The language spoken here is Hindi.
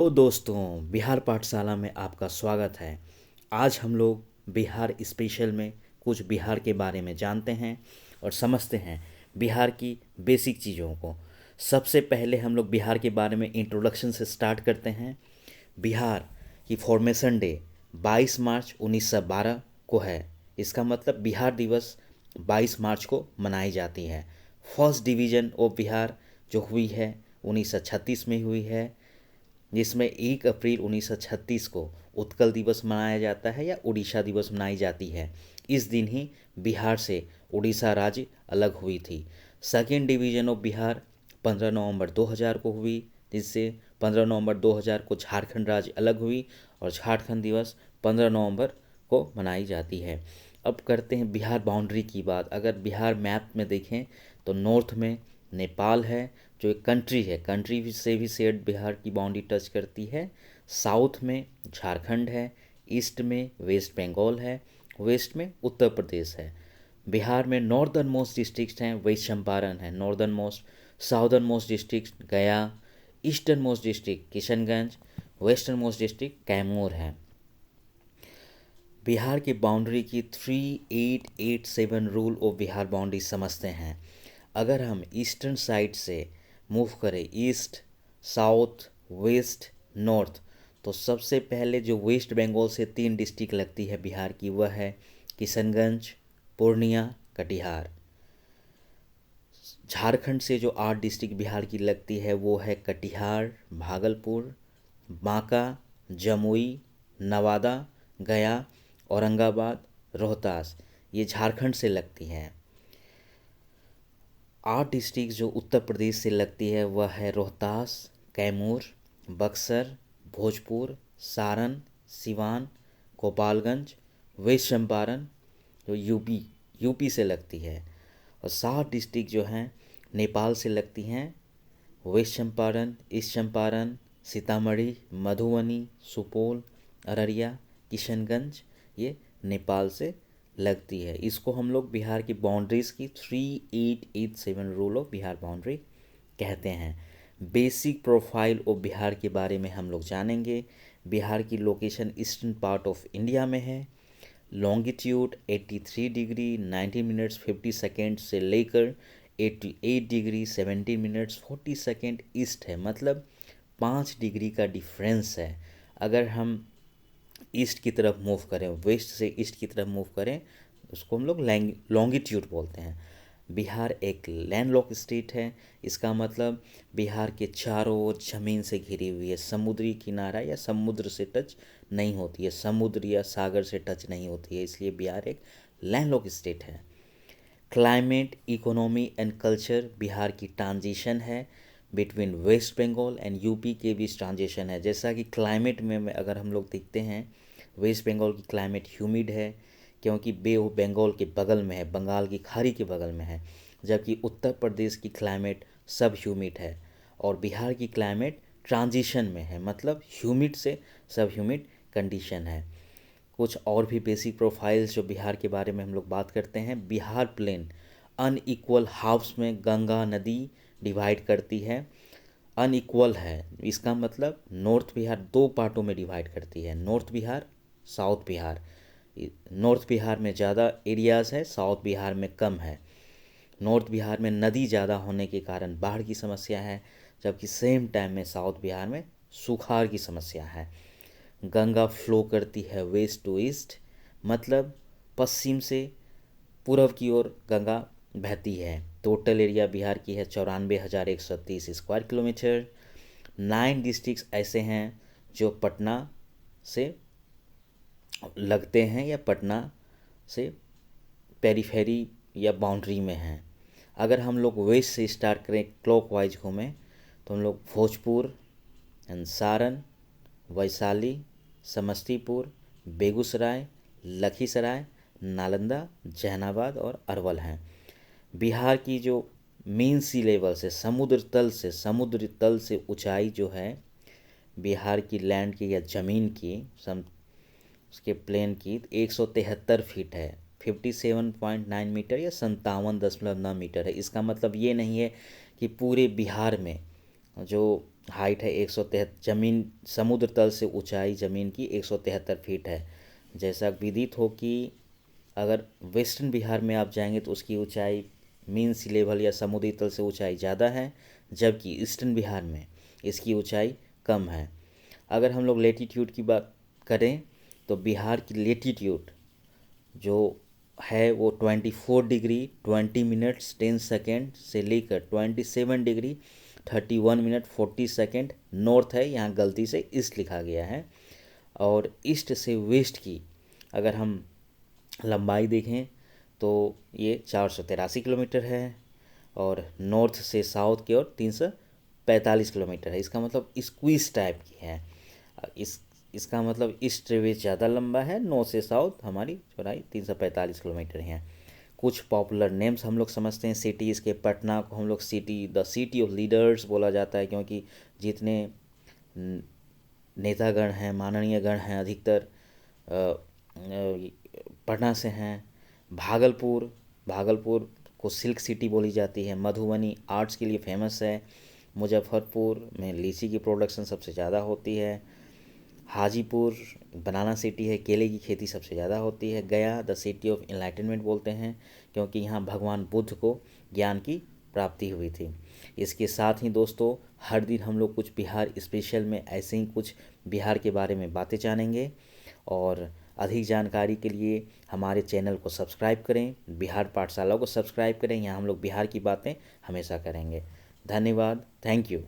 तो दोस्तों, बिहार पाठशाला में आपका स्वागत है। आज हम लोग बिहार स्पेशल में कुछ बिहार के बारे में जानते हैं और समझते हैं बिहार की बेसिक चीज़ों को। सबसे पहले हम लोग बिहार के बारे में इंट्रोडक्शन से स्टार्ट करते हैं। बिहार की फॉर्मेशन डे 22 मार्च 1912 को है। इसका मतलब बिहार दिवस 22 मार्च को मनाई जाती है। फर्स्ट डिवीज़न ऑफ बिहार जो हुई है 1936 में हुई है, जिसमें 1 अप्रैल 1936 को उत्कल दिवस मनाया जाता है या उड़ीसा दिवस मनाई जाती है। इस दिन ही बिहार से उड़ीसा राज्य अलग हुई थी। सेकेंड डिवीज़न ऑफ बिहार 15 नवंबर 2000 को हुई, जिससे 15 नवंबर 2000 को झारखंड राज्य अलग हुई और झारखंड दिवस 15 नवंबर को मनाई जाती है। अब करते हैं बिहार बाउंड्री की बात। अगर बिहार मैप में देखें तो नॉर्थ में नेपाल है, जो एक कंट्री है, कंट्री से भी शेड बिहार की बाउंड्री टच करती है। साउथ में झारखंड है, ईस्ट में वेस्ट बंगाल है, वेस्ट में उत्तर प्रदेश है। बिहार में नॉर्दर्न मोस्ट डिस्ट्रिक्ट हैं, वेस्ट चंपारण है northern most, southern most district Gaya, eastern most district Kishanganj, western most district Kaimur है। बिहार की बाउंड्री की 3887 रूल ऑफ बिहार बाउंड्री समझते हैं। अगर हम ईस्टर्न साइड से मूव करें, ईस्ट, साउथ, वेस्ट, नॉर्थ, तो सबसे पहले जो वेस्ट बंगाल से 3 डिस्ट्रिक्ट लगती है बिहार की, वह है किशनगंज, पूर्णिया, कटिहार। झारखंड से जो 8 डिस्ट्रिक्ट बिहार की लगती है वो है कटिहार, भागलपुर, बांका, जमुई, नवादा, गया, औरंगाबाद, रोहतास। ये झारखंड से लगती हैं। 8 डिस्ट्रिक्ट जो उत्तर प्रदेश से लगती है वह है रोहतास, कैमूर, बक्सर, भोजपुर, सारण, सिवान, गोपालगंज, वेस्ट चंपारण जो यूपी से लगती है। और 7 डिस्ट्रिक्ट जो हैं नेपाल से लगती हैं, वेस्ट चंपारण, ईस्ट चंपारण, सीतामढ़ी, मधुबनी, सुपौल, अररिया, किशनगंज, ये नेपाल से लगती है। इसको हम लोग बिहार की बाउंड्रीज़ की 3887 रूल ऑफ बिहार बाउंड्री कहते हैं। बेसिक प्रोफाइल ऑफ बिहार के बारे में हम लोग जानेंगे। बिहार की location eastern part of India में है। लॉन्गिट्यूड 83 डिग्री 90 मिनट्स 50 सेकेंड से लेकर 88 डिग्री 70 मिनट्स 40 सेकेंड ईस्ट है, मतलब 5 डिग्री का डिफरेंस है। अगर हम ईस्ट की तरफ मूव करें, वेस्ट से ईस्ट की तरफ मूव करें, उसको हम लोग लॉन्गिट्यूड बोलते हैं। बिहार एक लैंडलॉक स्टेट है। इसका मतलब बिहार के चारों ओर ज़मीन से घिरी हुई है। समुद्री किनारा या समुद्र से टच नहीं होती है, समुद्र या सागर से टच नहीं होती है, इसलिए बिहार एक लैंडलॉक स्टेट है। Climate, economy and culture, Bihar की ट्रांजिशन है between West Bengal and UP के बीच ट्रांजिशन है। जैसा कि क्लाइमेट में अगर हम लोग देखते हैं, वेस्ट बंगाल की क्लाइमेट ह्यूमिड है, क्योंकि बे ऑफ बंगाल के बगल में है, बंगाल की खाड़ी के बगल में है। जबकि उत्तर प्रदेश की क्लाइमेट सब ह्यूमिड है और बिहार की क्लाइमेट ट्रांजिशन में है, मतलब ह्यूमिड से सब ह्यूमिड कंडीशन है। कुछ और भी बेसिक प्रोफाइल्स जो बिहार के बारे में हम लोग बात करते हैं। बिहार प्लेन अनइक्वल हाफ्स में गंगा नदी डिवाइड करती है। अनइक्वल है, इसका मतलब नॉर्थ बिहार 2 पार्टों में डिवाइड करती है, north Bihar, south Bihar. North Bihar में ज़्यादा एरियाज़ है, साउथ बिहार में कम है। नॉर्थ बिहार में नदी ज़्यादा होने के कारण बाढ़ की समस्या है, जबकि सेम टाइम में साउथ बिहार में सुखाड़ की समस्या है। गंगा फ्लो करती है वेस्ट टू ईस्ट, मतलब पश्चिम से पूर्व की ओर गंगा बहती है। टोटल एरिया बिहार की है 94,130 स्क्वायर किलोमीटर। 9 डिस्ट्रिक्ट्स ऐसे हैं जो पटना से लगते हैं या पटना से पेरीफेरी या बाउंड्री में हैं। अगर हम लोग वेस्ट से स्टार्ट करें, क्लॉकवाइज घूमें, तो हम लोग भोजपुर एंड सारण, वैशाली, समस्तीपुर, बेगूसराय, लखीसराय, नालंदा, जहानाबाद और अरवल हैं। बिहार की जो मेन सी लेवल से समुद्र तल से ऊंचाई जो है बिहार की लैंड की या ज़मीन की उसके प्लेन की 173 फीट है, 57.9 मीटर या 57.9 मीटर है। इसका मतलब ये नहीं है कि पूरे बिहार में जो हाइट है 173, जमीन समुद्र तल से ऊंचाई ज़मीन की 173 फीट है। जैसा विदित हो कि अगर वेस्टर्न बिहार में आप जाएंगे तो उसकी ऊंचाई मीन सी लेवल या समुद्री तल से ऊंचाई ज़्यादा है, जबकि ईस्टर्न बिहार में इसकी ऊंचाई कम है। अगर हम लोग लेटीट्यूड की बात करें तो बिहार की लेटीट्यूड जो है वो 24 डिग्री 20 मिनट्स 10 सेकेंड से लेकर 27 डिग्री 31 मिनट 40 सेकेंड नॉर्थ है। यहाँ गलती से ईस्ट लिखा गया है। और ईस्ट से वेस्ट की अगर हम लंबाई देखें तो ये 483 किलोमीटर है, और नॉर्थ से साउथ की ओर 345 किलोमीटर है। इसका मतलब स्क्वीज टाइप की है। इसका मतलब ईस्ट से वेस्ट ज़्यादा लंबा है, नॉर्थ से साउथ हमारी चौड़ाई 345 किलोमीटर है। कुछ पॉपुलर नेम्स हम लोग समझते हैं सिटीज़ के। पटना को हम लोग द सिटी ऑफ लीडर्स बोला जाता है, क्योंकि जितने नेतागण हैं, माननीय गण हैं, अधिकतर पटना से हैं। भागलपुर को सिल्क सिटी बोली जाती है। मधुबनी आर्ट्स के लिए फेमस है। मुजफ्फरपुर में लीची की प्रोडक्शन सबसे ज़्यादा होती है। हाजीपुर बनाना सिटी है, केले की खेती सबसे ज़्यादा होती है। गया द सिटी ऑफ इनलाइटनमेंट बोलते हैं, क्योंकि यहाँ भगवान बुद्ध को ज्ञान की प्राप्ति हुई थी। इसके साथ ही दोस्तों हर दिन हम लोग कुछ बिहार स्पेशल में ऐसे ही कुछ बिहार के बारे में बातें जानेंगे। और अधिक जानकारी के लिए हमारे चैनल को सब्सक्राइब करें, बिहार पाठशाला को सब्सक्राइब करें। यहाँ हम लोग बिहार की बातें हमेशा करेंगे। धन्यवाद, थैंक यू।